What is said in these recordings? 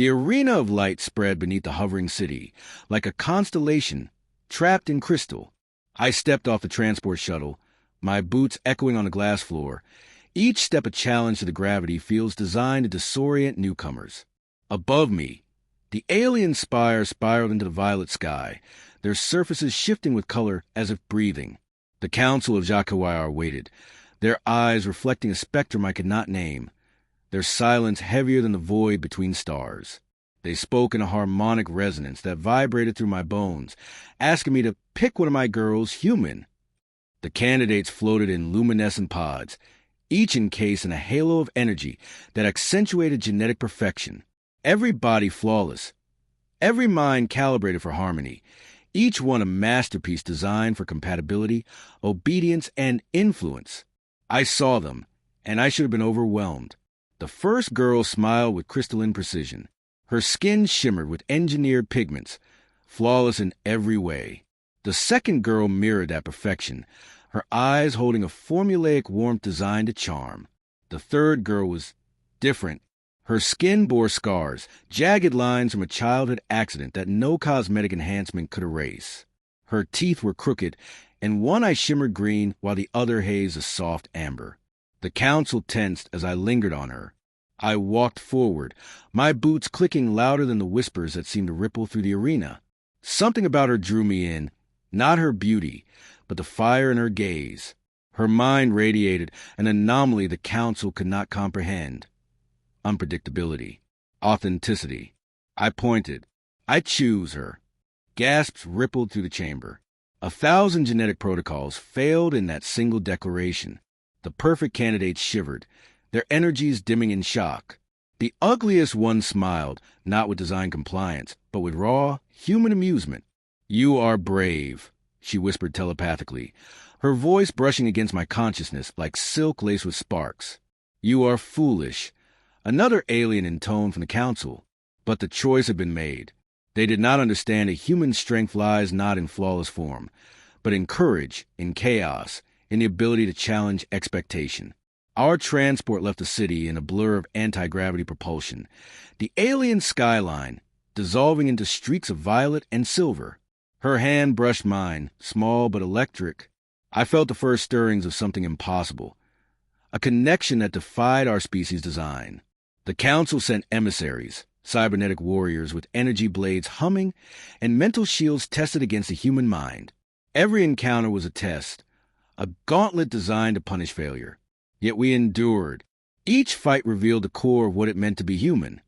The arena of light spread beneath the hovering city, like a constellation trapped in crystal. I stepped off the transport shuttle, my boots echoing on the glass floor. Each step a challenge to the gravity fields designed to disorient newcomers. Above me, the alien spires spiraled into the violet sky, their surfaces shifting with color as if breathing. The Council of HFY waited, their eyes reflecting a spectrum I could not name, their silence heavier than the void between stars. They spoke in a harmonic resonance that vibrated through my bones, asking me to pick one of my girls human. The candidates floated in luminescent pods, each encased in a halo of energy that accentuated genetic perfection. Every body flawless, every mind calibrated for harmony, each one a masterpiece designed for compatibility, obedience, and influence. I saw them, and I should have been overwhelmed. The first girl smiled with crystalline precision. Her skin shimmered with engineered pigments, flawless in every way. The second girl mirrored that perfection, her eyes holding a formulaic warmth designed to charm. The third girl was different. Her skin bore scars, jagged lines from a childhood accident that no cosmetic enhancement could erase. Her teeth were crooked, and one eye shimmered green while the other hazed a soft amber. The council tensed as I lingered on her. I walked forward, my boots clicking louder than the whispers that seemed to ripple through the arena. Something about her drew me in, not her beauty, but the fire in her gaze. Her mind radiated an anomaly the council could not comprehend. Unpredictability. Authenticity. I pointed. I choose her. Gasps rippled through the chamber. 1,000 genetic protocols failed in that single declaration. The perfect candidates shivered, their energies dimming in shock. The ugliest one smiled, not with design compliance, but with raw, human amusement. "You are brave," she whispered telepathically, her voice brushing against my consciousness like silk laced with sparks. "You are foolish," another alien in tone from the council. But the choice had been made. They did not understand that human strength lies not in flawless form, but in courage, in chaos, in the ability to challenge expectation. Our transport left the city in a blur of anti-gravity propulsion, the alien skyline dissolving into streaks of violet and silver. Her hand brushed mine, small but electric. I felt the first stirrings of something impossible, a connection that defied our species' design. The council sent emissaries, cybernetic warriors with energy blades humming and mental shields tested against the human mind. Every encounter was a test, a gauntlet designed to punish failure. Yet we endured. Each fight revealed the core of what it meant to be human.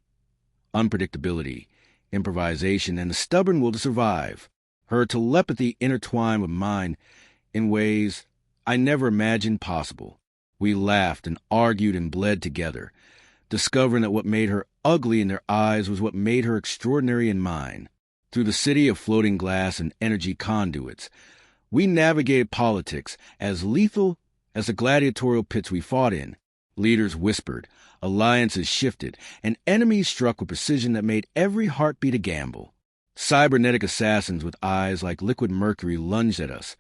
Unpredictability, improvisation, and the stubborn will to survive. Her telepathy intertwined with mine in ways I never imagined possible. We laughed and argued and bled together, discovering that what made her ugly in their eyes was what made her extraordinary in mine. Through the city of floating glass and energy conduits, we navigated politics as lethal as the gladiatorial pits we fought in. Leaders whispered, alliances shifted, and enemies struck with precision that made every heartbeat a gamble. Cybernetic assassins with eyes like liquid mercury lunged at us,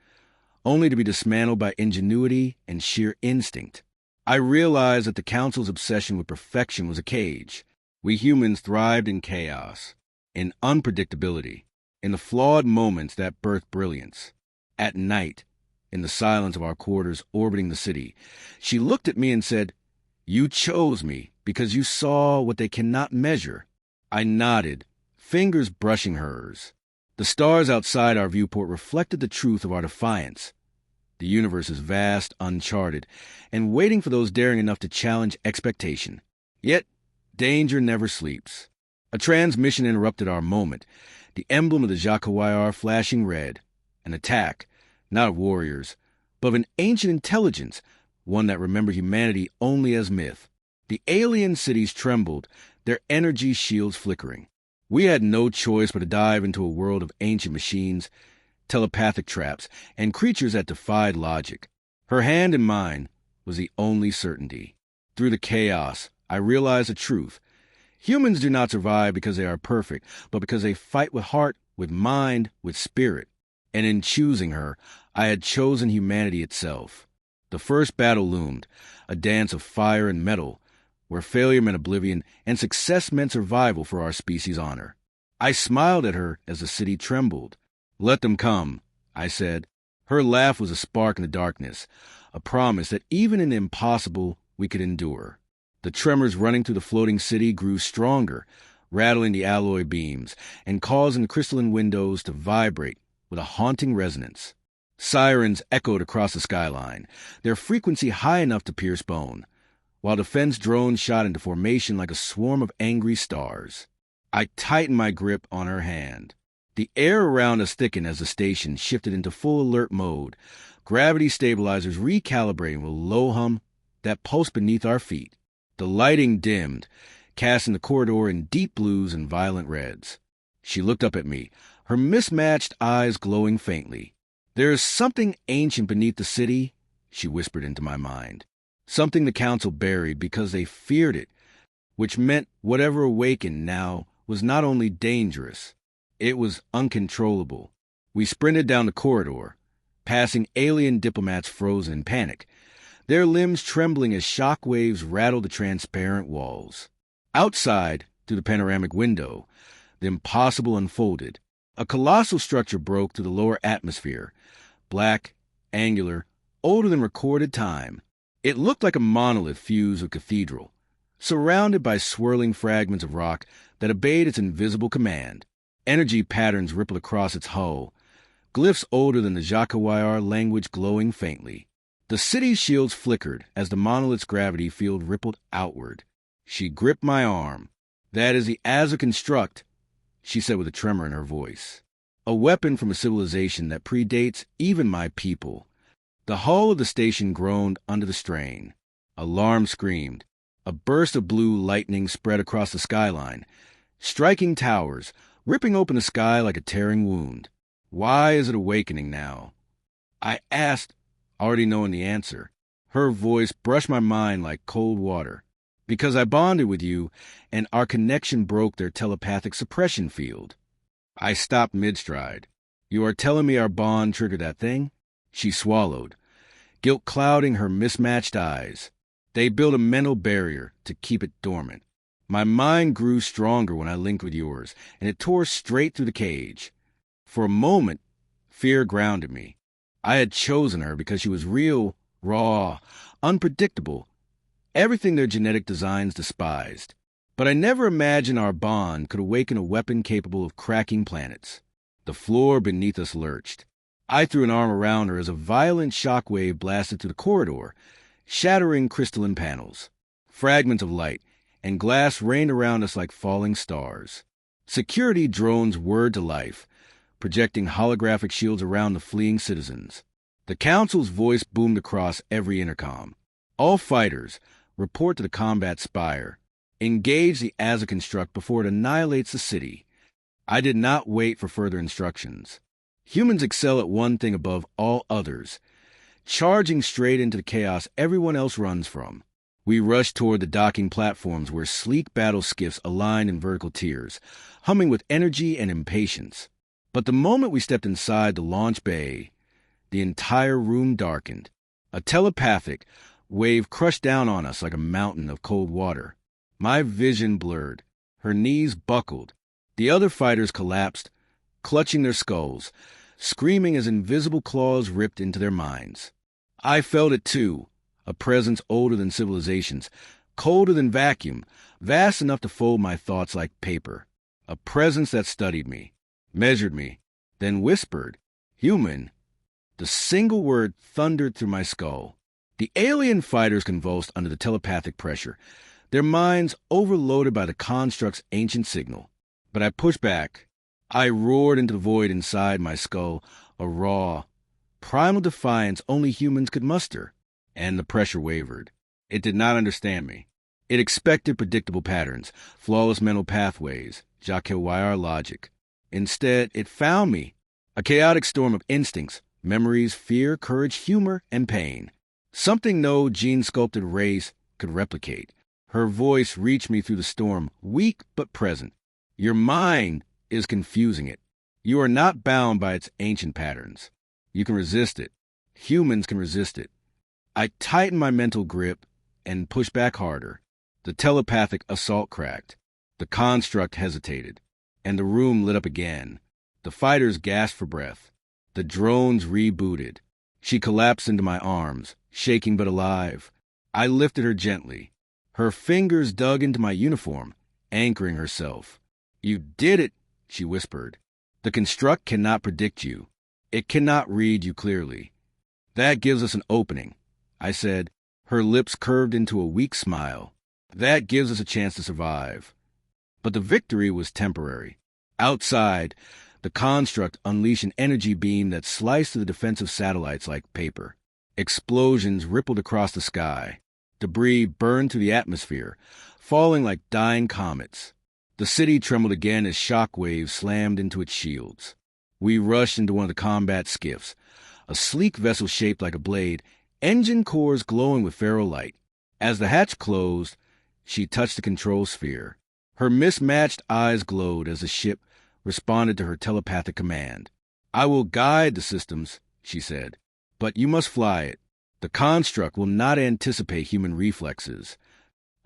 only to be dismantled by ingenuity and sheer instinct. I realized that the Council's obsession with perfection was a cage. We humans thrived in chaos, in unpredictability, in the flawed moments that birthed brilliance. At night, in the silence of our quarters orbiting the city, she looked at me and said, "You chose me because you saw what they cannot measure." I nodded, fingers brushing hers. The stars outside our viewport reflected the truth of our defiance. The universe is vast, uncharted, and waiting for those daring enough to challenge expectation. Yet, danger never sleeps. A transmission interrupted our moment, the emblem of the Jacquard flashing red. An attack, not of warriors, but of an ancient intelligence, one that remembered humanity only as myth. The alien cities trembled, their energy shields flickering. We had no choice but to dive into a world of ancient machines, telepathic traps, and creatures that defied logic. Her hand in mine was the only certainty. Through the chaos, I realized the truth. Humans do not survive because they are perfect, but because they fight with heart, with mind, with spirit. And in choosing her, I had chosen humanity itself. The first battle loomed, a dance of fire and metal, where failure meant oblivion and success meant survival for our species' honor. I smiled at her as the city trembled. "Let them come," I said. Her laugh was a spark in the darkness, a promise that even in the impossible we could endure. The tremors running through the floating city grew stronger, rattling the alloy beams and causing the crystalline windows to vibrate with a haunting resonance. Sirens echoed across the skyline, their frequency high enough to pierce bone, while defense drones shot into formation like a swarm of angry stars. I tightened my grip on her hand. The air around us thickened as the station shifted into full alert mode, gravity stabilizers recalibrating with a low hum that pulsed beneath our feet. The lighting dimmed, casting the corridor in deep blues and violent reds. She looked up at me, her mismatched eyes glowing faintly. "There is something ancient beneath the city," she whispered into my mind. Something the council buried because they feared it, which meant whatever awakened now was not only dangerous, it was uncontrollable. We sprinted down the corridor, passing alien diplomats frozen in panic, their limbs trembling as shock waves rattled the transparent walls. Outside, through the panoramic window, the impossible unfolded. A colossal structure broke through the lower atmosphere, black, angular, older than recorded time. It looked like a monolith fused with cathedral, surrounded by swirling fragments of rock that obeyed its invisible command. Energy patterns rippled across its hull, glyphs older than the HFY language glowing faintly. The city's shields flickered as the monolith's gravity field rippled outward. She gripped my arm. "That is the Azure construct," she said with a tremor in her voice. "A weapon from a civilization that predates even my people." The hull of the station groaned under the strain. Alarm screamed. A burst of blue lightning spread across the skyline, striking towers, ripping open the sky like a tearing wound. "Why is it awakening now?" I asked, already knowing the answer. Her voice brushed my mind like cold water. "Because I bonded with you, and our connection broke their telepathic suppression field." I stopped mid-stride. "You are telling me our bond triggered that thing?" She swallowed, guilt clouding her mismatched eyes. "They built a mental barrier to keep it dormant. My mind grew stronger when I linked with yours, and it tore straight through the cage. For a moment, fear grounded me. I had chosen her because she was real, raw, unpredictable, everything their genetic designs despised. But I never imagined our bond could awaken a weapon capable of cracking planets. The floor beneath us lurched. I threw an arm around her as a violent shockwave blasted through the corridor, shattering crystalline panels. Fragments of light and glass rained around us like falling stars. Security drones whirred to life, projecting holographic shields around the fleeing citizens. The council's voice boomed across every intercom. "All fighters, report to the combat spire. Engage the Azure construct before it annihilates the city." I did not wait for further instructions. Humans excel at one thing above all others, charging straight into the chaos everyone else runs from. We rushed toward the docking platforms where sleek battle skiffs aligned in vertical tiers, humming with energy and impatience. But the moment we stepped inside the launch bay, the entire room darkened. A telepathic wave crushed down on us like a mountain of cold water. My vision blurred. Her knees buckled. The other fighters collapsed, clutching their skulls, screaming as invisible claws ripped into their minds. I felt it too, a presence older than civilizations, colder than vacuum, vast enough to fold my thoughts like paper. A presence that studied me, measured me, then whispered, "Human." The single word thundered through my skull. The alien fighters convulsed under the telepathic pressure, their minds overloaded by the construct's ancient signal. But I pushed back. I roared into the void inside my skull, a raw, primal defiance only humans could muster. And the pressure wavered. It did not understand me. It expected predictable patterns, flawless mental pathways, HFY logic. Instead, it found me, a chaotic storm of instincts, memories, fear, courage, humor, and pain. Something no gene-sculpted race could replicate. Her voice reached me through the storm, weak but present. "Your mind is confusing it. You are not bound by its ancient patterns. You can resist it. Humans can resist it." I tightened my mental grip and pushed back harder. The telepathic assault cracked. The construct hesitated, and the room lit up again. The fighters gasped for breath. The drones rebooted. She collapsed into my arms, shaking but alive. I lifted her gently. Her fingers dug into my uniform, anchoring herself. "You did it," she whispered. "The construct cannot predict you. It cannot read you clearly." "That gives us an opening," I said. Her lips curved into a weak smile. "That gives us a chance to survive." But the victory was temporary. Outside, the construct unleashed an energy beam that sliced through the defensive satellites like paper. Explosions rippled across the sky. Debris burned through the atmosphere, falling like dying comets. The city trembled again as shock waves slammed into its shields. We rushed into one of the combat skiffs, a sleek vessel shaped like a blade, engine cores glowing with ferro light. As the hatch closed, she touched the control sphere. Her mismatched eyes glowed as the ship responded to her telepathic command. "I will guide the systems," she said, "but you must fly it. The construct will not anticipate human reflexes."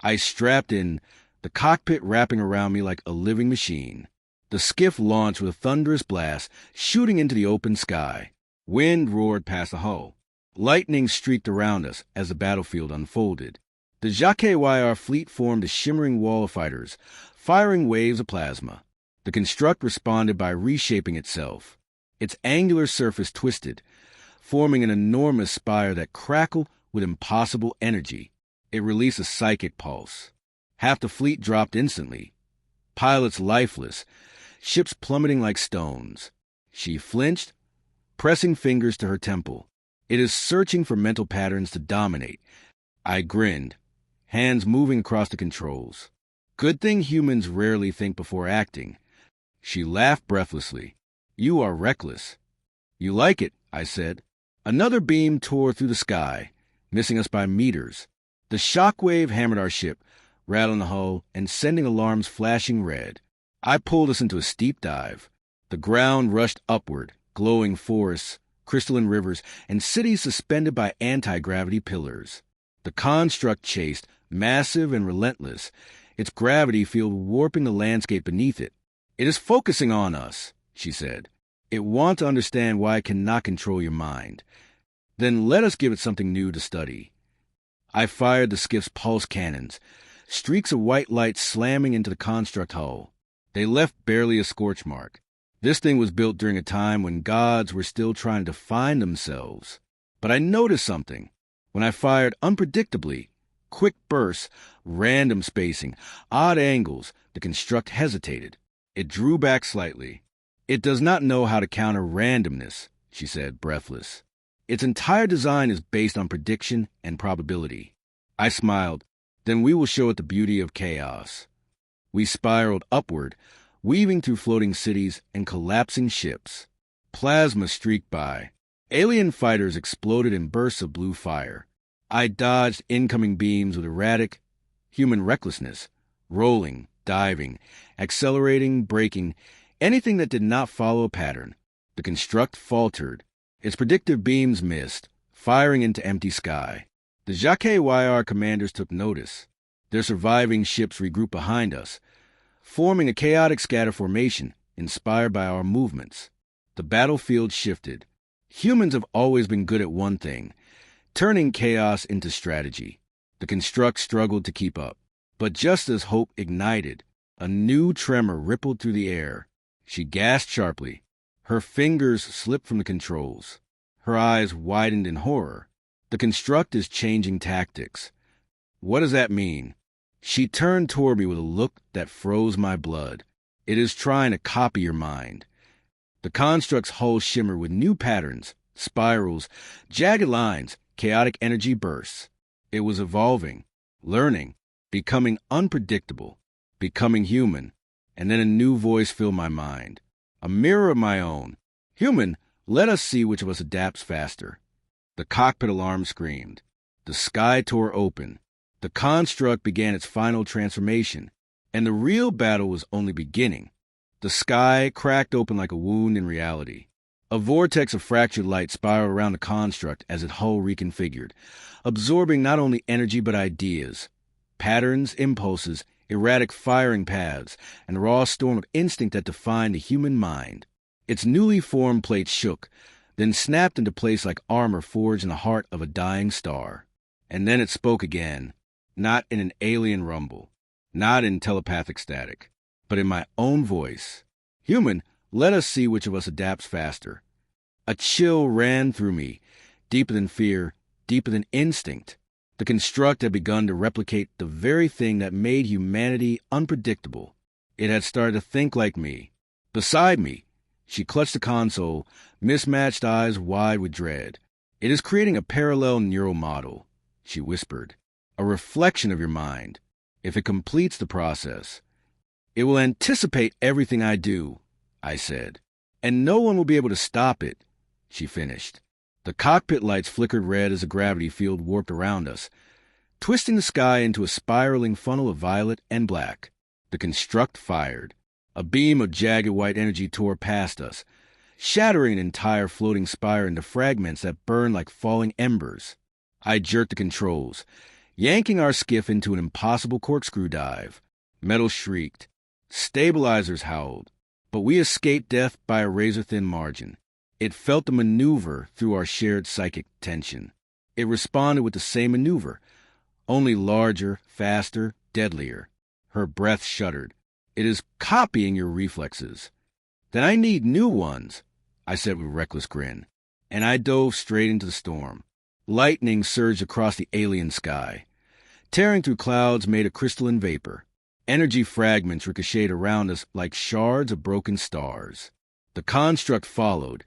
I strapped in, the cockpit wrapping around me like a living machine. The skiff launched with a thunderous blast, shooting into the open sky. Wind roared past the hull. Lightning streaked around us as the battlefield unfolded. The HFY fleet formed a shimmering wall of fighters, firing waves of plasma. The construct responded by reshaping itself. Its angular surface twisted, forming an enormous spire that crackled with impossible energy. It released a psychic pulse. Half the fleet dropped instantly. Pilots lifeless, ships plummeting like stones. She flinched, pressing fingers to her temple. It is searching for mental patterns to dominate. I grinned, hands moving across the controls. Good thing humans rarely think before acting. She laughed breathlessly. "You are reckless." "You like it," I said. Another beam tore through the sky, missing us by meters. The shockwave hammered our ship, rattling the hull and sending alarms flashing red. I pulled us into a steep dive. The ground rushed upward, glowing forests, crystalline rivers, and cities suspended by anti-gravity pillars. The construct chased, massive and relentless, its gravity field warping the landscape beneath it. "It is focusing on us," she said. "It wants to understand why it cannot control your mind. Then let us give it something new to study." I fired the skiff's pulse cannons, streaks of white light slamming into the construct hull. They left barely a scorch mark. This thing was built during a time when gods were still trying to find themselves. But I noticed something. When I fired unpredictably, quick bursts, random spacing, odd angles, the construct hesitated. It drew back slightly. "It does not know how to counter randomness," she said, breathless. "Its entire design is based on prediction and probability." I smiled. "Then we will show it the beauty of chaos." We spiraled upward, weaving through floating cities and collapsing ships. Plasma streaked by. Alien fighters exploded in bursts of blue fire. I dodged incoming beams with erratic, human recklessness, rolling, diving, accelerating, braking, anything that did not follow a pattern. The construct faltered. Its predictive beams missed, firing into empty sky. The HFY commanders took notice. Their surviving ships regrouped behind us, forming a chaotic scatter formation inspired by our movements. The battlefield shifted. Humans have always been good at one thing, turning chaos into strategy. The construct struggled to keep up. But just as hope ignited, a new tremor rippled through the air. She gasped sharply. Her fingers slipped from the controls. Her eyes widened in horror. The construct is changing tactics. What does that mean? She turned toward me with a look that froze my blood. It is trying to copy your mind. The construct's hull shimmered with new patterns, spirals, jagged lines, chaotic energy bursts. It was evolving, learning, becoming unpredictable, becoming human. And then a new voice filled my mind, a mirror of my own. "Human, let us see which of us adapts faster." The cockpit alarm screamed. The sky tore open. The construct began its final transformation, and the real battle was only beginning. The sky cracked open like a wound in reality. A vortex of fractured light spiraled around the construct as its hull reconfigured, absorbing not only energy but ideas. Patterns, impulses, erratic firing paths, and raw storm of instinct that defined the human mind. Its newly formed plate shook, then snapped into place like armor forged in the heart of a dying star. And then it spoke again, not in an alien rumble, not in telepathic static, but in my own voice. Human, let us see which of us adapts faster. A chill ran through me, deeper than fear, deeper than instinct. The construct had begun to replicate the very thing that made humanity unpredictable. It had started to think like me. Beside me, she clutched the console, mismatched eyes wide with dread. It is creating a parallel neural model, she whispered. A reflection of your mind. If it completes the process, it will anticipate everything I do, I said. And no one will be able to stop it, she finished. The cockpit lights flickered red as the gravity field warped around us, twisting the sky into a spiraling funnel of violet and black. The construct fired. A beam of jagged white energy tore past us, shattering an entire floating spire into fragments that burned like falling embers. I jerked the controls, yanking our skiff into an impossible corkscrew dive. Metal shrieked. Stabilizers howled. But we escaped death by a razor-thin margin. It felt the maneuver through our shared psychic tension. It responded with the same maneuver, only larger, faster, deadlier. Her breath shuddered. It is copying your reflexes. Then I need new ones, I said with a reckless grin. And I dove straight into the storm. Lightning surged across the alien sky, tearing through clouds made of crystalline vapor. Energy fragments ricocheted around us like shards of broken stars. The construct followed,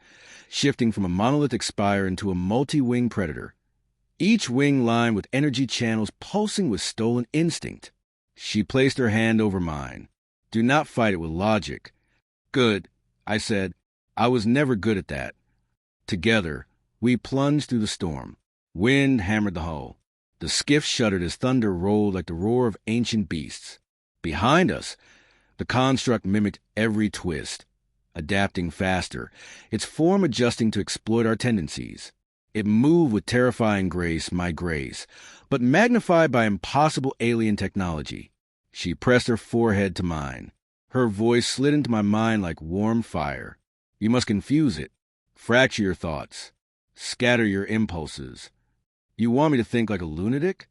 shifting from a monolithic spire into a multi-winged predator, each wing lined with energy channels pulsing with stolen instinct. She placed her hand over mine. Do not fight it with logic. Good, I said. I was never good at that. Together, we plunged through the storm. Wind hammered the hull. The skiff shuddered as thunder rolled like the roar of ancient beasts. Behind us, the construct mimicked every twist, adapting faster, its form adjusting to exploit our tendencies. It moved with terrifying grace, my grace, but magnified by impossible alien technology. She pressed her forehead to mine. Her voice slid into my mind like warm fire. You must confuse it, fracture your thoughts, scatter your impulses. You want me to think like a lunatic?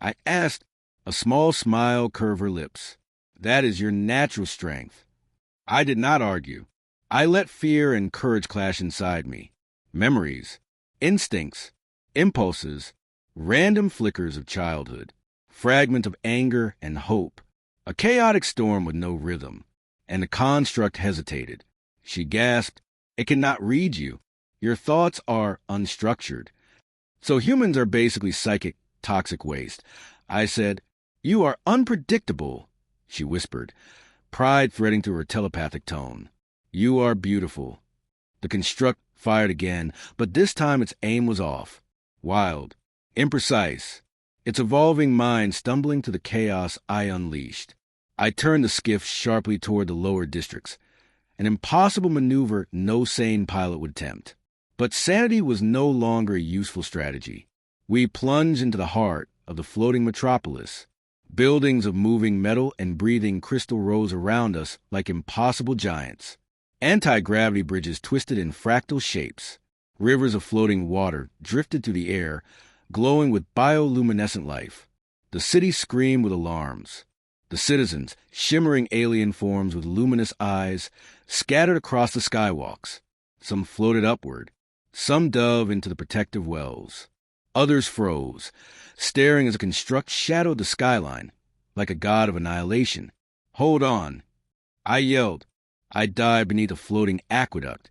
I asked. A small smile curved her lips. That is your natural strength. I did not argue. I let fear and courage clash inside me. Memories, instincts, impulses, random flickers of childhood, fragments of anger and hope. A chaotic storm with no rhythm. And the construct hesitated. She gasped, It cannot read you. Your thoughts are unstructured. So humans are basically psychic, toxic waste. I said, You are unpredictable, she whispered, pride threading through her telepathic tone. You are beautiful. The construct fired again, but this time its aim was off. Wild, imprecise, its evolving mind stumbling to the chaos I unleashed. I turned the skiff sharply toward the lower districts, an impossible maneuver no sane pilot would attempt. But sanity was no longer a useful strategy. We plunged into the heart of the floating metropolis. Buildings of moving metal and breathing crystal rose around us like impossible giants. Anti-gravity bridges twisted in fractal shapes. Rivers of floating water drifted through the air, glowing with bioluminescent life. The city screamed with alarms. The citizens, shimmering alien forms with luminous eyes, scattered across the skywalks. Some floated upward. Some dove into the protective wells. Others froze, staring as a construct shadowed the skyline, like a god of annihilation. Hold on. I yelled. I dived beneath a floating aqueduct,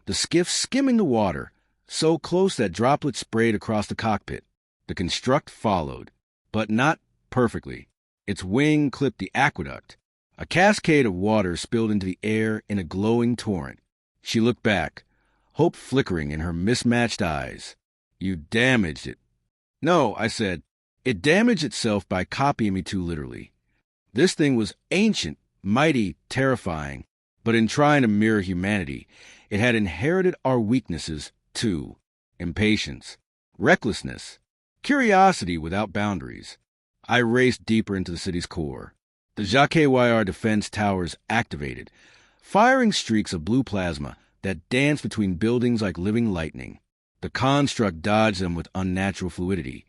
the skiff skimming the water, so close that droplets sprayed across the cockpit. The construct followed, but not perfectly. Its wing clipped the aqueduct. A cascade of water spilled into the air in a glowing torrent. She looked back, hope flickering in her mismatched eyes. You damaged it. No, I said. It damaged itself by copying me too literally. This thing was ancient, mighty, terrifying, but in trying to mirror humanity, it had inherited our weaknesses, too. Impatience, recklessness, curiosity without boundaries. I raced deeper into the city's core. The HFY defense towers activated, firing streaks of blue plasma that danced between buildings like living lightning. The construct dodged them with unnatural fluidity,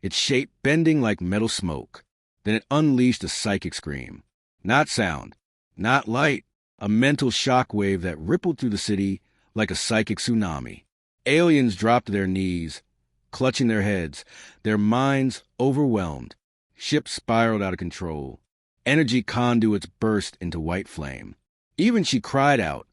its shape bending like metal smoke. Then it unleashed a psychic scream. Not sound, not light, a mental shockwave that rippled through the city like a psychic tsunami. Aliens dropped to their knees, clutching their heads, their minds overwhelmed. Ships spiraled out of control. Energy conduits burst into white flame. Even she cried out,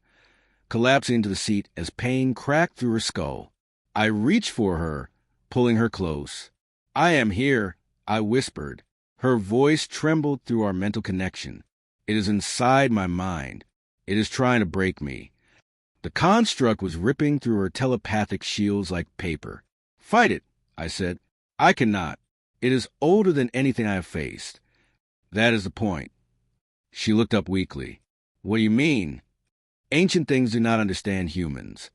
collapsing into the seat as pain cracked through her skull. I reached for her, pulling her close. "I am here," I whispered. Her voice trembled through our mental connection. "It is inside my mind. It is trying to break me." The construct was ripping through her telepathic shields like paper. "Fight it," I said. "I cannot. It is older than anything I have faced." "That is the point." She looked up weakly. "What do you mean?" "Ancient things do not understand humans."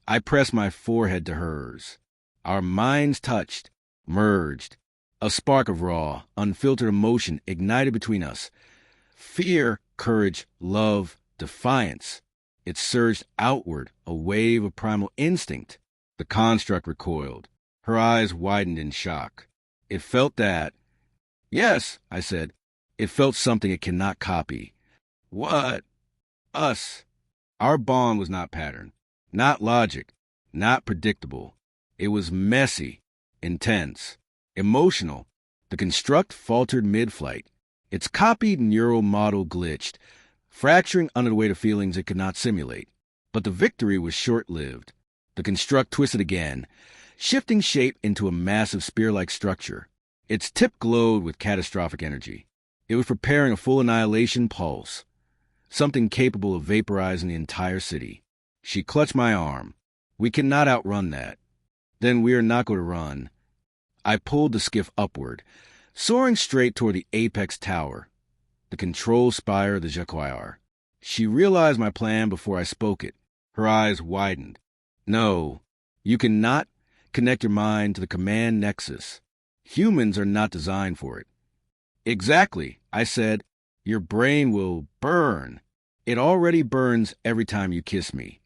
I pressed my forehead to hers. Our minds touched, merged. A spark of raw, unfiltered emotion ignited between us. Fear, courage, love, defiance. It surged outward, a wave of primal instinct. The construct recoiled. Her eyes widened in shock. "It felt that." "Yes," I said. "It felt something it cannot copy." "What?" "Us." Our bond was not patterned, not logic, not predictable. It was messy, intense, emotional. The construct faltered mid-flight. Its copied neural model glitched, fracturing under the weight of feelings it could not simulate. But the victory was short-lived. The construct twisted again, shifting shape into a massive spear-like structure. Its tip glowed with catastrophic energy. It was preparing a full annihilation pulse, something capable of vaporizing the entire city. She clutched my arm. "We cannot outrun that." "Then we are not going to run." I pulled the skiff upward, soaring straight toward the apex tower, the control spire of the HFY. She realized my plan before I spoke it. Her eyes widened. "No, you cannot connect your mind to the command nexus. Humans are not designed for it." "Exactly," I said. "Your brain will burn. It already burns every time you kiss me."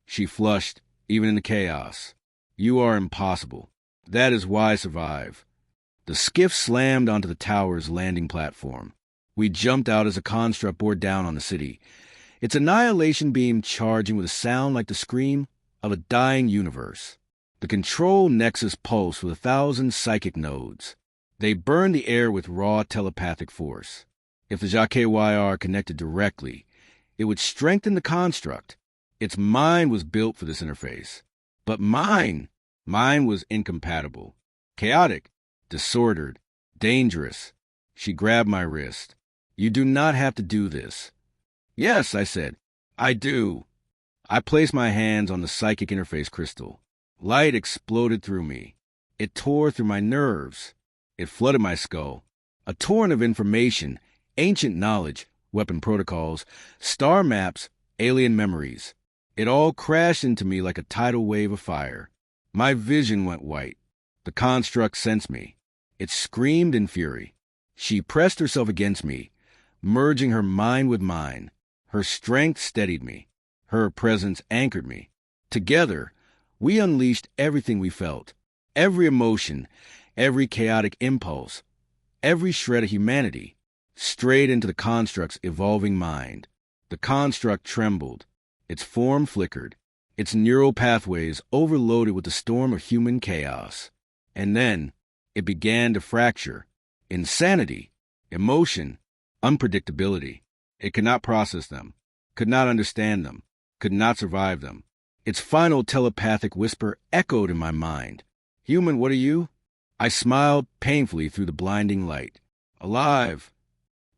She flushed, even in the chaos. "You are impossible. That is why I survive." The skiff slammed onto the tower's landing platform. We jumped out as a construct bore down on the city, its annihilation beam charging with a sound like the scream of a dying universe. The control nexus pulsed with 1,000 psychic nodes. They burned the air with raw telepathic force. If the HFY connected directly, it would strengthen the construct. Its mind was built for this interface. But mine was incompatible. Chaotic, disordered, dangerous. She grabbed my wrist. "You do not have to do this." "Yes," I said. "I do." I placed my hands on the psychic interface crystal. Light exploded through me. It tore through my nerves. It flooded my skull. A torrent of information, ancient knowledge, weapon protocols, star maps, alien memories. It all crashed into me like a tidal wave of fire. My vision went white. The construct sensed me. It screamed in fury. She pressed herself against me, merging her mind with mine. Her strength steadied me. Her presence anchored me. Together, we unleashed everything we felt. Every emotion, every chaotic impulse, every shred of humanity, straight into the construct's evolving mind. The construct trembled. Its form flickered. Its neural pathways overloaded with the storm of human chaos. And then it began to fracture. Insanity, emotion, unpredictability. It could not process them, could not understand them, could not survive them. Its final telepathic whisper echoed in my mind. "Human, what are you?" I smiled painfully through the blinding light. "Alive."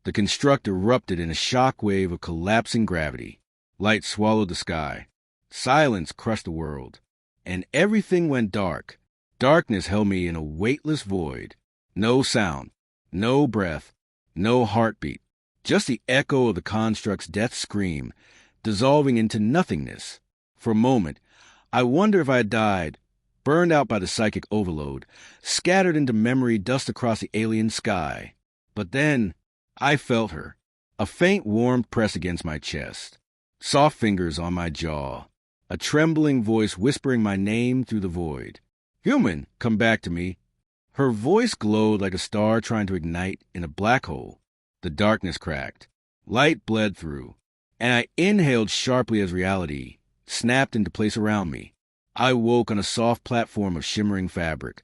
The construct erupted in a shock wave of collapsing gravity. Light swallowed the sky. Silence crushed the world. And everything went dark. Darkness held me in a weightless void. No sound, no breath, no heartbeat. Just the echo of the construct's death scream, dissolving into nothingness. For a moment, I wondered if I had died burned out by the psychic overload, scattered into memory dust across the alien sky. But then, I felt her, a faint warmth press against my chest, soft fingers on my jaw, a trembling voice whispering my name through the void. "Human, come back to me." Her voice glowed like a star trying to ignite in a black hole. The darkness cracked. Light bled through, and I inhaled sharply as reality snapped into place around me. I woke on a soft platform of shimmering fabric,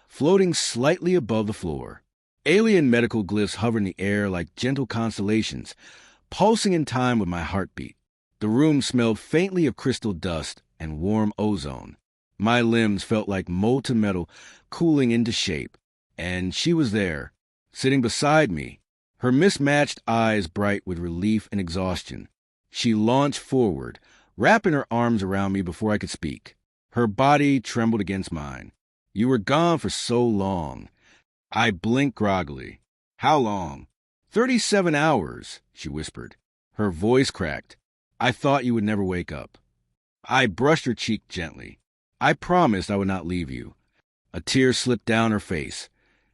floating slightly above the floor. Alien medical glyphs hovered in the air like gentle constellations, pulsing in time with my heartbeat. The room smelled faintly of crystal dust and warm ozone. My limbs felt like molten metal cooling into shape, and she was there, sitting beside me, her mismatched eyes bright with relief and exhaustion. She launched forward, wrapping her arms around me before I could speak. Her body trembled against mine. "You were gone for so long." I blinked groggily. "How long?" 37 hours, she whispered. Her voice cracked. "I thought you would never wake up." I brushed her cheek gently. "I promised I would not leave you." A tear slipped down her face,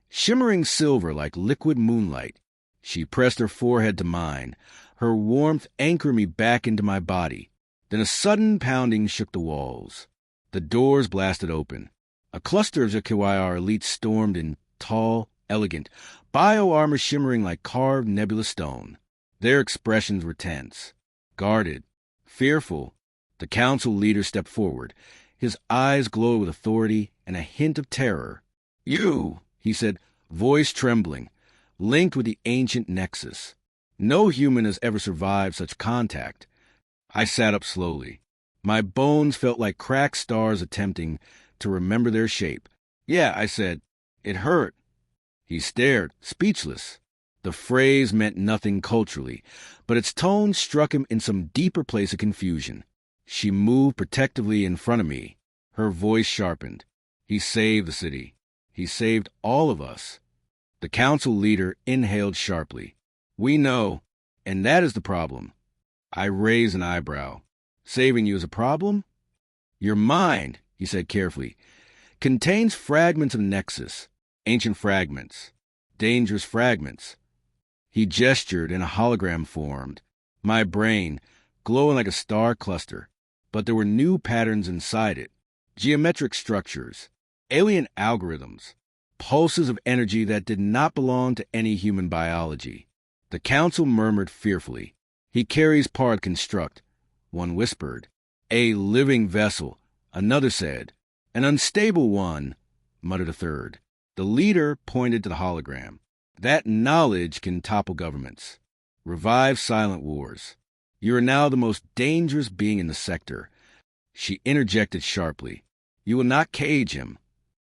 shimmering silver like liquid moonlight. She pressed her forehead to mine, her warmth anchoring me back into my body. Then a sudden pounding shook the walls. The doors blasted open. A cluster of HFY elites stormed in, tall, elegant, bio-armor shimmering like carved nebulous stone. Their expressions were tense, guarded, fearful. The council leader stepped forward. His eyes glowed with authority and a hint of terror. "You," he said, voice trembling, linked with the ancient nexus. "No human has ever survived such contact." I sat up slowly. My bones felt like cracked stars attempting to remember their shape. "Yeah," I said. "It hurt." He stared, speechless. The phrase meant nothing culturally, but its tone struck him in some deeper place of confusion. She moved protectively in front of me. Her voice sharpened. "He saved the city. He saved all of us." The council leader inhaled sharply. "We know, and that is the problem." I raised an eyebrow. "Saving you is a problem?" "Your mind," he said carefully, "contains fragments of nexus, ancient fragments, dangerous fragments." He gestured and a hologram formed. My brain, glowing like a star cluster, but there were new patterns inside it. Geometric structures, alien algorithms, pulses of energy that did not belong to any human biology. The council murmured fearfully. "He carries part construct," one whispered. "A living vessel," another said. "An unstable one," muttered a third. The leader pointed to the hologram. "That knowledge can topple governments, revive silent wars. You are now the most dangerous being in the sector." She interjected sharply. "You will not cage him."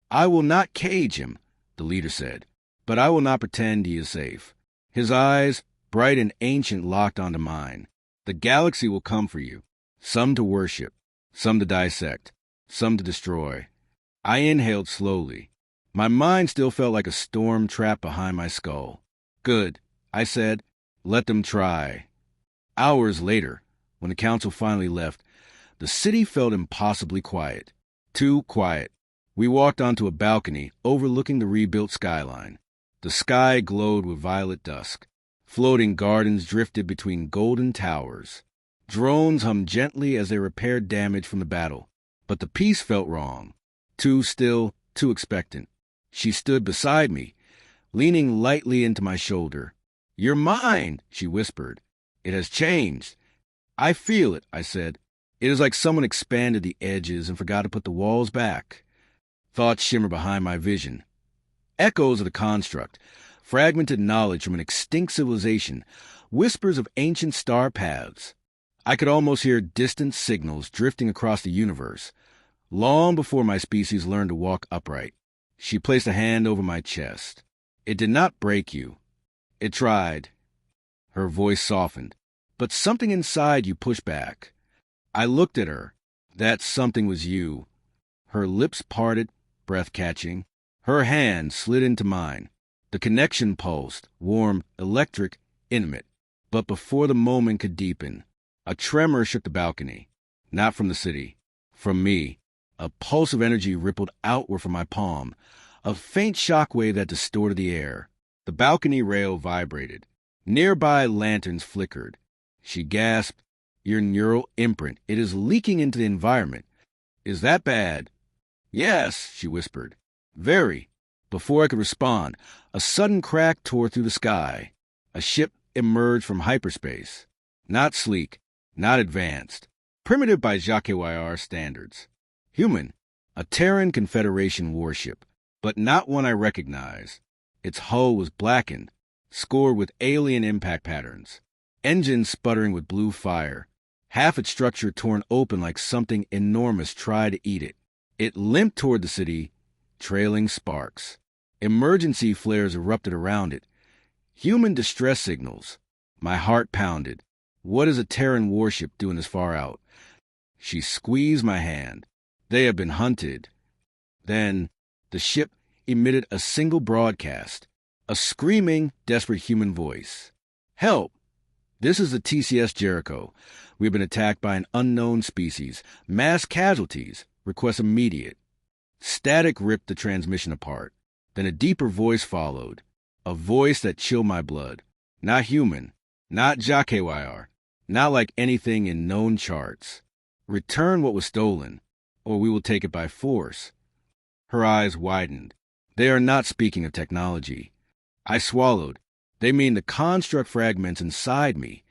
"I will not cage him," the leader said, "but I will not pretend he is safe." His eyes, bright and ancient, locked onto mine. "The galaxy will come for you, some to worship, some to dissect, some to destroy." I inhaled slowly. My mind still felt like a storm trapped behind my skull. "Good," I said. "Let them try." Hours later, when the council finally left, the city felt impossibly quiet. Too quiet. We walked onto a balcony overlooking the rebuilt skyline. The sky glowed with violet dusk. Floating gardens drifted between golden towers. Drones hummed gently as they repaired damage from the battle. But the peace felt wrong. Too still, too expectant. She stood beside me, leaning lightly into my shoulder. "Your mind," she whispered. "It has changed." "I feel it," I said. "It is like someone expanded the edges and forgot to put the walls back." Thoughts shimmer behind my vision. Echoes of the construct, fragmented knowledge from an extinct civilization, whispers of ancient star paths. I could almost hear distant signals drifting across the universe, long before my species learned to walk upright. She placed a hand over my chest. "It did not break you. It tried." Her voice softened. "But something inside you pushed back." I looked at her. That something was you. Her lips parted, breath catching. Her hand slid into mine. The connection pulsed, warm, electric, intimate. But before the moment could deepen, a tremor shook the balcony. Not from the city. From me. A pulse of energy rippled outward from my palm, a faint shockwave that distorted the air. The balcony rail vibrated. Nearby lanterns flickered. She gasped, "Your neural imprint, it is leaking into the environment. Is that bad?" "Yes," she whispered. "Very." Before I could respond, a sudden crack tore through the sky. A ship emerged from hyperspace. Not sleek, not advanced. Primitive by HFY standards. Human, a Terran Confederation warship, but not one I recognized. Its hull was blackened, scored with alien impact patterns, engines sputtering with blue fire, half its structure torn open like something enormous tried to eat it. It limped toward the city, trailing sparks. Emergency flares erupted around it. Human distress signals. My heart pounded. What is a Terran warship doing this far out? She squeezed my hand. They have been hunted. Then the ship emitted a single broadcast, a screaming, desperate human voice. "Help! This is the TCS Jericho. We've been attacked by an unknown species. Mass casualties. Request immediate." Static ripped the transmission apart. Then a deeper voice followed, a voice that chilled my blood. Not human, not JKYR, not like anything in known charts. "Return what was stolen, or we will take it by force." Her eyes widened. They are not speaking of technology. I swallowed. They mean the construct fragments inside me.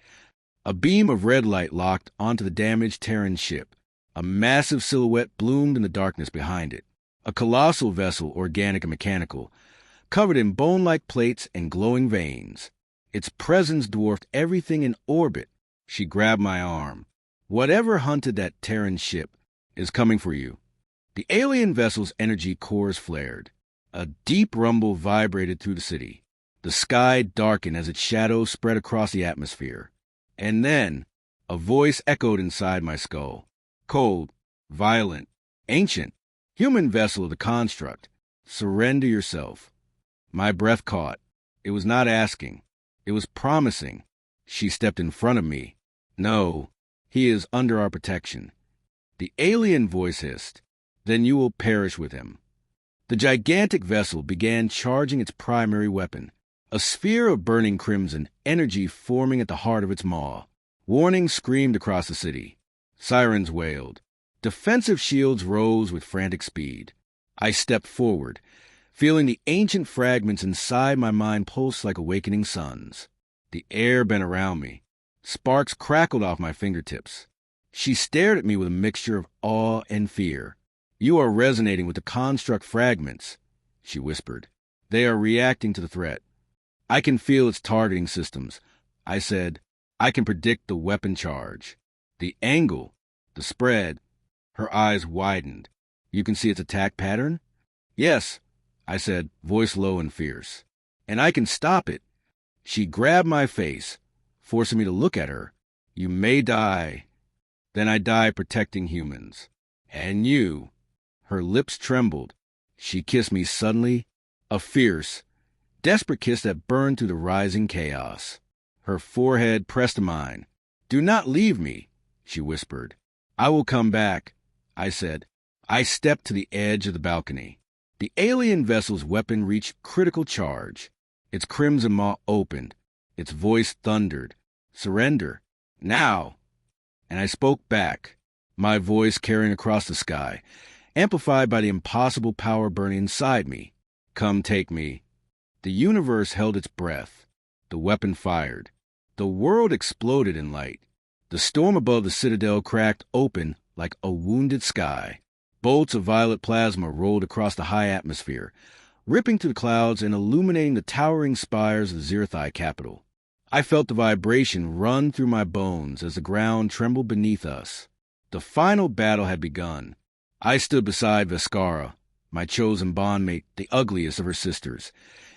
A beam of red light locked onto the damaged Terran ship. A massive silhouette bloomed in the darkness behind it. A colossal vessel, organic and mechanical, covered in bone-like plates and glowing veins. Its presence dwarfed everything in orbit. She grabbed my arm. "Whatever hunted that Terran ship is coming for you." The alien vessel's energy cores flared. A deep rumble vibrated through the city. The sky darkened as its shadow spread across the atmosphere. And then a voice echoed inside my skull. Cold, violent, ancient. "Human vessel of the construct. Surrender yourself." My breath caught. It was not asking. It was promising. She stepped in front of me. "No, he is under our protection." The alien voice hissed. "Then you will perish with him." The gigantic vessel began charging its primary weapon, a sphere of burning crimson, energy forming at the heart of its maw. Warning screamed across the city. Sirens wailed. Defensive shields rose with frantic speed. I stepped forward, feeling the ancient fragments inside my mind pulse like awakening suns. The air bent around me. Sparks crackled off my fingertips. She stared at me with a mixture of awe and fear. "You are resonating with the construct fragments," she whispered. "They are reacting to the threat. I can feel its targeting systems." I said, "I can predict the weapon charge. The angle, the spread." Her eyes widened. "You can see its attack pattern?" "Yes," I said, voice low and fierce. "And I can stop it." She grabbed my face, forcing me to look at her. "You may die." "Then I die protecting humans. And you." Her lips trembled. She kissed me suddenly, a fierce, desperate kiss that burned through the rising chaos. Her forehead pressed to mine. "Do not leave me," she whispered. "I will come back," I said. I stepped to the edge of the balcony. The alien vessel's weapon reached critical charge. Its crimson maw opened. Its voice thundered. "Surrender. Now." And I spoke back, my voice carrying across the sky, amplified by the impossible power burning inside me. "Come take me." The universe held its breath. The weapon fired. The world exploded in light. The storm above the citadel cracked open like a wounded sky. Bolts of violet plasma rolled across the high atmosphere, ripping through the clouds and illuminating the towering spires of the Zirathai capital. I felt the vibration run through my bones as the ground trembled beneath us. The final battle had begun. I stood beside Veskara, my chosen bondmate, the ugliest of her sisters.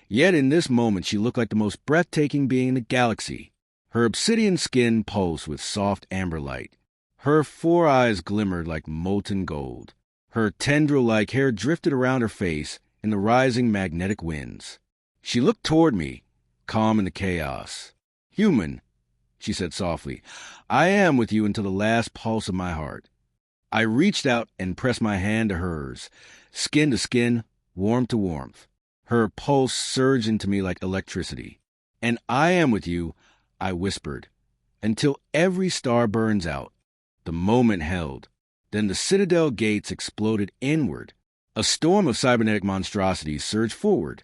Yet in this moment she looked like the most breathtaking being in the galaxy. Her obsidian skin pulsed with soft amber light. Her 4 eyes glimmered like molten gold. Her tendril-like hair drifted around her face in the rising magnetic winds. She looked toward me, calm in the chaos. "Human," she said softly, "I am with you until the last pulse of my heart." I reached out and pressed my hand to hers, skin to skin, warmth to warmth. Her pulse surged into me like electricity. "And I am with you," I whispered, "until every star burns out." The moment held. Then the citadel gates exploded inward. A storm of cybernetic monstrosities surged forward.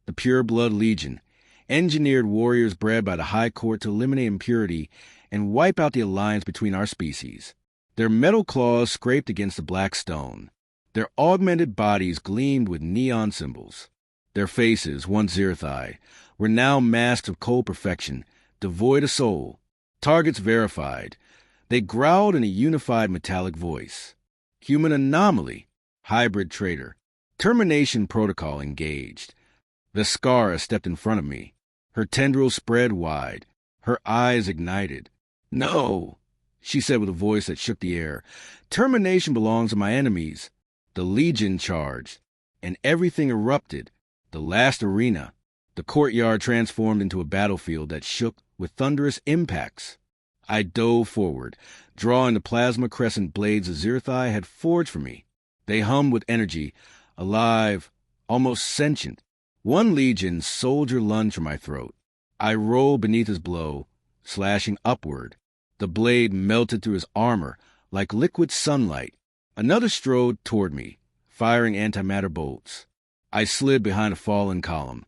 The Pure Blood Legion, engineered warriors bred by the High Court to eliminate impurity and wipe out the alliance between our species. Their metal claws scraped against the black stone. Their augmented bodies gleamed with neon symbols. Their faces, once Zirthai, were now masks of cold perfection, devoid of soul. Targets verified. They growled in a unified metallic voice. Human anomaly. Hybrid traitor. Termination protocol engaged. Veskara stepped in front of me. Her tendrils spread wide. Her eyes ignited. "No," she said with a voice that shook the air. "Termination belongs to my enemies." The Legion charged, and everything erupted. The last arena. The courtyard transformed into a battlefield that shook with thunderous impacts. I dove forward, drawing the plasma crescent blades the Zirthai had forged for me. They hummed with energy, alive, almost sentient. One Legion soldier lunged for my throat. I rolled beneath his blow, slashing upward. The blade melted through his armor like liquid sunlight. Another strode toward me, firing antimatter bolts. I slid behind a fallen column,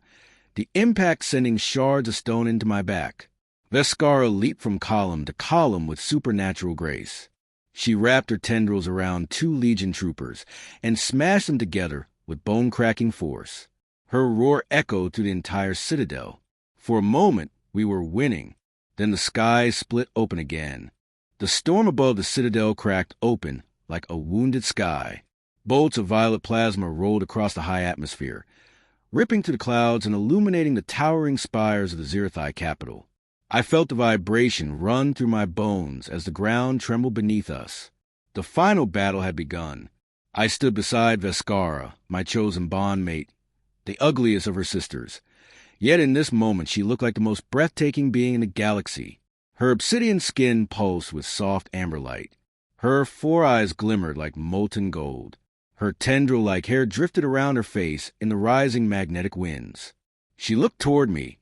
the impact sending shards of stone into my back. Veskara leaped from column to column with supernatural grace. She wrapped her tendrils around 2 Legion troopers and smashed them together with bone-cracking force. Her roar echoed through the entire citadel. For a moment, we were winning. Then the sky split open again. The storm above the citadel cracked open like a wounded sky. Bolts of violet plasma rolled across the high atmosphere, ripping through the clouds and illuminating the towering spires of the Zirthai capital. I felt the vibration run through my bones as the ground trembled beneath us. The final battle had begun. I stood beside Veskara, my chosen bondmate, the ugliest of her sisters. Yet in this moment she looked like the most breathtaking being in the galaxy. Her obsidian skin pulsed with soft amber light. Her 4 eyes glimmered like molten gold. Her tendril-like hair drifted around her face in the rising magnetic winds. She looked toward me,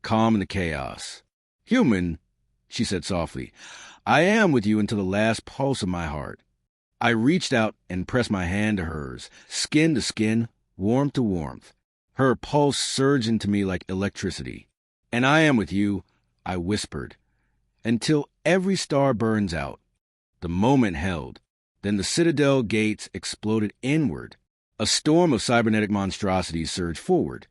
calm in the chaos. "Human," she said softly, "I am with you until the last pulse of my heart." I reached out and pressed my hand to hers, skin to skin, warmth to warmth. Her pulse surged into me like electricity. "And I am with you," I whispered, "until every star burns out." The moment held. Then the citadel gates exploded inward. A storm of cybernetic monstrosities surged forward.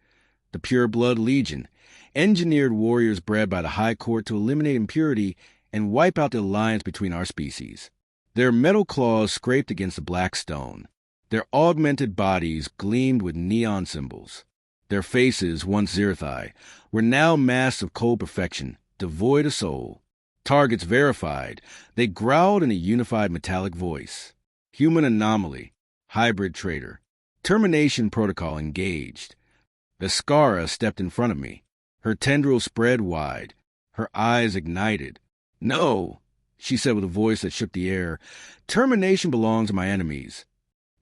The Pure Blood Legion, engineered warriors bred by the High Court to eliminate impurity and wipe out the alliance between our species. Their metal claws scraped against the black stone. Their augmented bodies gleamed with neon symbols. Their faces, once Zirthai, were now masks of cold perfection, devoid of soul. Targets verified. They growled in a unified metallic voice. Human anomaly. Hybrid traitor. Termination protocol engaged. Veskara stepped in front of me. Her tendrils spread wide. Her eyes ignited. "No," she said with a voice that shook the air. "Termination belongs to my enemies."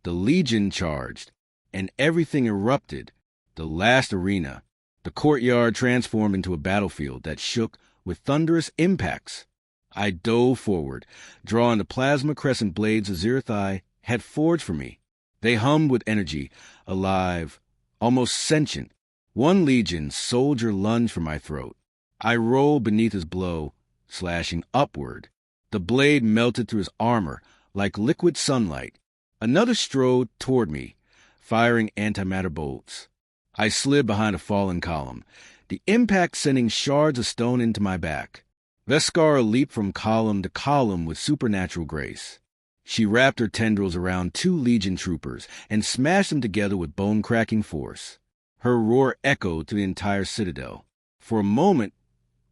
The Legion charged, and everything erupted. The last arena. The courtyard transformed into a battlefield that shook with thunderous impacts. I dove forward, drawing the plasma crescent blades the Zirthai had forged for me. They hummed with energy, alive, almost sentient. One Legion soldier lunged for my throat. I rolled beneath his blow, slashing upward. The blade melted through his armor like liquid sunlight. Another strode toward me, firing antimatter bolts. I slid behind a fallen column, the impact sending shards of stone into my back. Veskara leaped from column to column with supernatural grace. She wrapped her tendrils around 2 Legion troopers and smashed them together with bone-cracking force. Her roar echoed through the entire citadel. For a moment,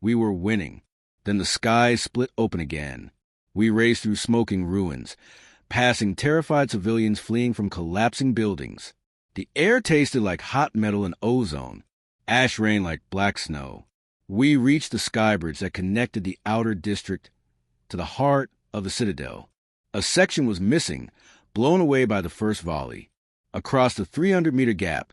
we were winning. Then the sky split open again. We raced through smoking ruins, passing terrified civilians fleeing from collapsing buildings. The air tasted like hot metal and ozone. Ash rained like black snow. We reached the skybridge that connected the outer district to the heart of the citadel. A section was missing, blown away by the first volley. Across the 300-meter gap,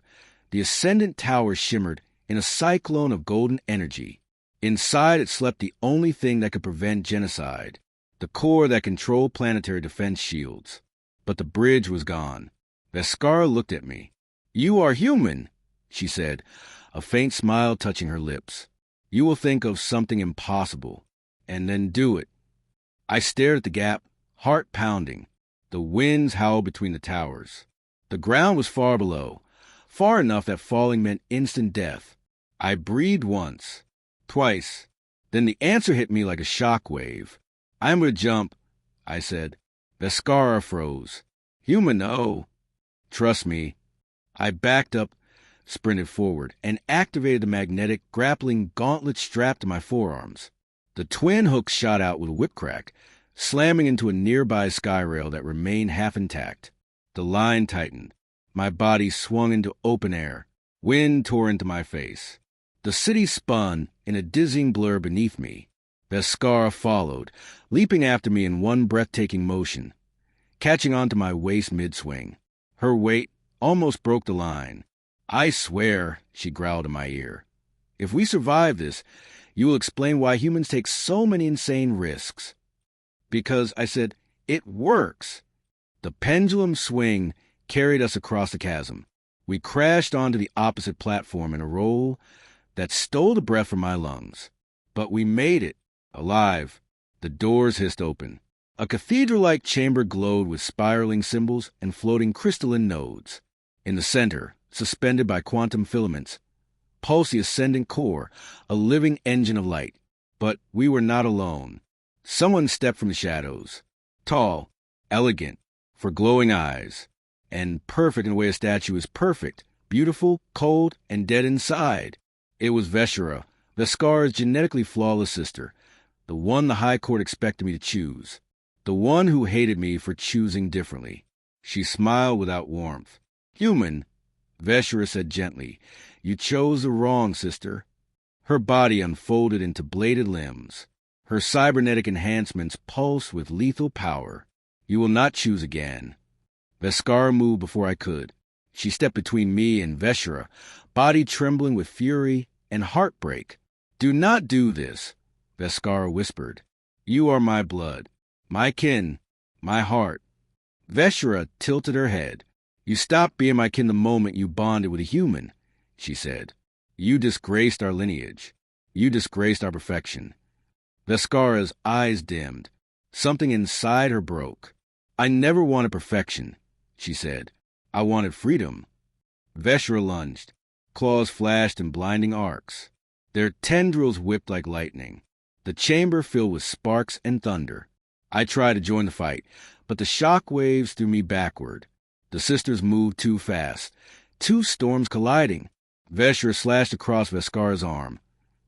the ascendant tower shimmered in a cyclone of golden energy. Inside it slept the only thing that could prevent genocide, the core that controlled planetary defense shields. But the bridge was gone. Veskara looked at me. "You are human," she said, a faint smile touching her lips. "You will think of something impossible, and then do it." I stared at the gap, heart pounding. The winds howled between the towers. The ground was far below, far enough that falling meant instant death. I breathed once, twice. Then the answer hit me like a shock wave. "I'm going to jump," I said. Veskara froze. "Human, no." "Trust me." I backed up, sprinted forward, and activated the magnetic grappling gauntlet strapped to my forearms. The twin hooks shot out with a whip crack, slamming into a nearby sky rail that remained half intact. The line tightened. My body swung into open air. Wind tore into my face. The city spun in a dizzying blur beneath me. Veskara followed, leaping after me in one breathtaking motion, catching onto my waist mid-swing. Her weight almost broke the line. "I swear," she growled in my ear, "if we survive this, you will explain why humans take so many insane risks." "Because," I said, "it works." The pendulum swing carried us across the chasm. We crashed onto the opposite platform in a roll that stole the breath from my lungs. But we made it, alive. The doors hissed open. A cathedral-like chamber glowed with spiraling symbols and floating crystalline nodes. In the center, suspended by quantum filaments, pulsed the ascendant core, a living engine of light. But we were not alone. Someone stepped from the shadows. Tall, elegant, for glowing eyes, and perfect in the way a statue is perfect, beautiful, cold, and dead inside. It was Veshura, Veskara's genetically flawless sister, the one the High Court expected me to choose, the one who hated me for choosing differently. She smiled without warmth. "Human," Veshura said gently, "you chose the wrong sister." Her body unfolded into bladed limbs. Her cybernetic enhancements pulsed with lethal power. "You will not choose again." Veskara moved before I could. She stepped between me and Veshura, body trembling with fury and heartbreak. "Do not do this," Veskara whispered. "You are my blood, my kin, my heart." Veshura tilted her head. "You stopped being my kin the moment you bonded with a human," she said. "You disgraced our lineage. You disgraced our perfection." Veskara's eyes dimmed. Something inside her broke. "I never wanted perfection," she said. "I wanted freedom." Veshura lunged. Claws flashed in blinding arcs. Their tendrils whipped like lightning. The chamber filled with sparks and thunder. I tried to join the fight, but the shock waves threw me backward. The sisters moved too fast. Two storms colliding. Veshura slashed across Veskara's arm,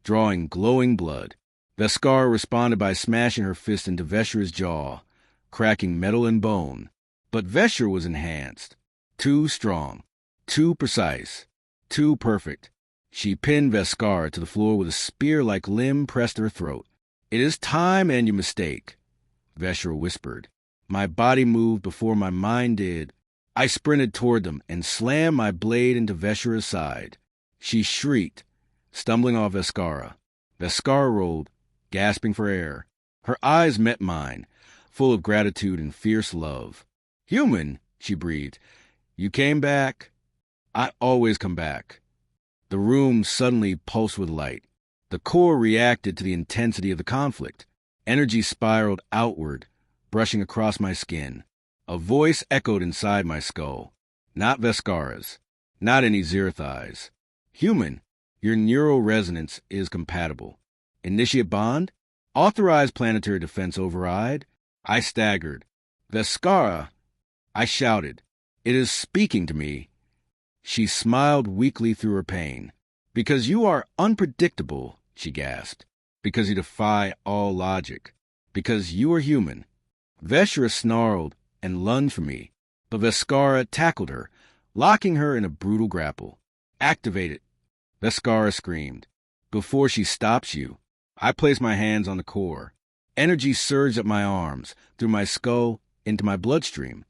drawing glowing blood. Veskara responded by smashing her fist into Veshura's jaw, cracking metal and bone. But Veshura was enhanced. Too strong, too precise, too perfect. She pinned Veskara to the floor with a spear-like limb pressed to her throat. "It is time, and you mistake," Veshura whispered. My body moved before my mind did. I sprinted toward them and slammed my blade into Veshura's side. She shrieked, stumbling off Veskara. Veskara rolled, gasping for air. Her eyes met mine, full of gratitude and fierce love. "Human," she breathed. "You came back." "I always come back." The room suddenly pulsed with light. The core reacted to the intensity of the conflict. Energy spiraled outward, brushing across my skin. A voice echoed inside my skull. Not Veskara's. Not any Zirathai's. "Human, your neural resonance is compatible. Initiate bond? Authorized planetary defense override?" I staggered. "Veskara!" I shouted. "It is speaking to me." She smiled weakly through her pain. "Because you are unpredictable," she gasped. "Because you defy all logic. Because you are human." Veshura snarled and lunged for me, but Veskara tackled her, locking her in a brutal grapple. "Activate it," Veskara screamed. "Before she stops you." I placed my hands on the core. Energy surged up my arms, through my skull, into my bloodstream.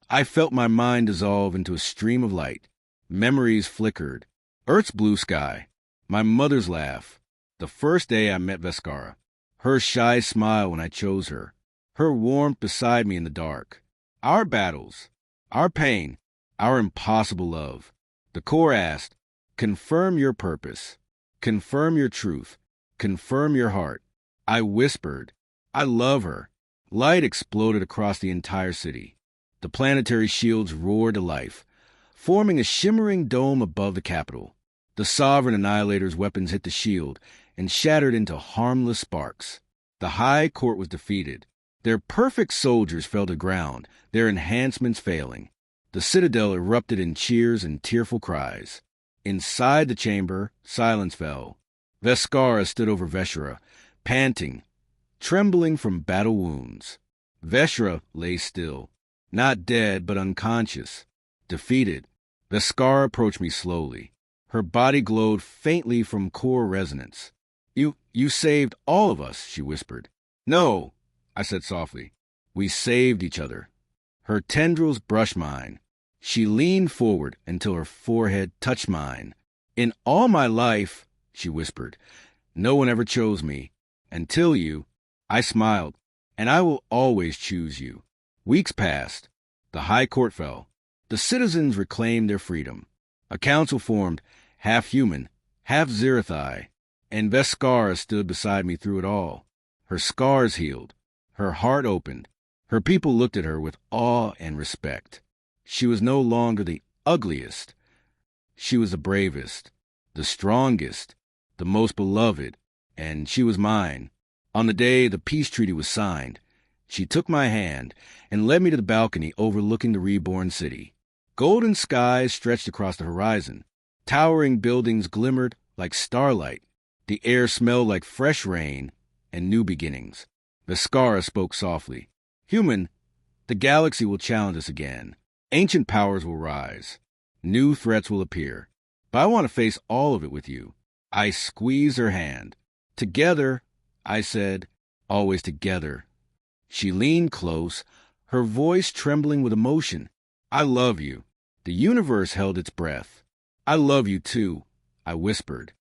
I felt my mind dissolve into a stream of light. Memories flickered. Earth's blue sky. My mother's laugh. The first day I met Veskara. Her shy smile when I chose her. Her warmth beside me in the dark. Our battles. Our pain. Our impossible love. The core asked, confirm your purpose. Confirm your truth. Confirm your heart. I whispered, I love her. Light exploded across the entire city. The planetary shields roared to life, forming a shimmering dome above the capital. The Sovereign Annihilator's weapons hit the shield and shattered into harmless sparks. The High Court was defeated. Their perfect soldiers fell to ground, their enhancements failing. The Citadel erupted in cheers and tearful cries. Inside the chamber, silence fell. Veskara stood over Veshra, panting, trembling from battle wounds. Veshra lay still, not dead but unconscious, defeated. Veskara approached me slowly. Her body glowed faintly from core resonance. You saved all of us, she whispered. No, I said softly. We saved each other. Her tendrils brushed mine. She leaned forward until her forehead touched mine. In all my life, she whispered, no one ever chose me. Until you. I smiled. And I will always choose you. Weeks passed. The High Court fell. The citizens reclaimed their freedom. A council formed, half human, half Zirathai, and Veskara stood beside me through it all. Her scars healed. Her heart opened. Her people looked at her with awe and respect. She was no longer the ugliest. She was the bravest, the strongest, the most beloved, and she was mine. On the day the peace treaty was signed, she took my hand and led me to the balcony overlooking the reborn city. Golden skies stretched across the horizon. Towering buildings glimmered like starlight. The air smelled like fresh rain and new beginnings. Veskara spoke softly. Human, the galaxy will challenge us again. Ancient powers will rise. New threats will appear. But I want to face all of it with you. I squeezed her hand. Together, I said, always together. She leaned close, her voice trembling with emotion. I love you. The universe held its breath. I love you too, I whispered.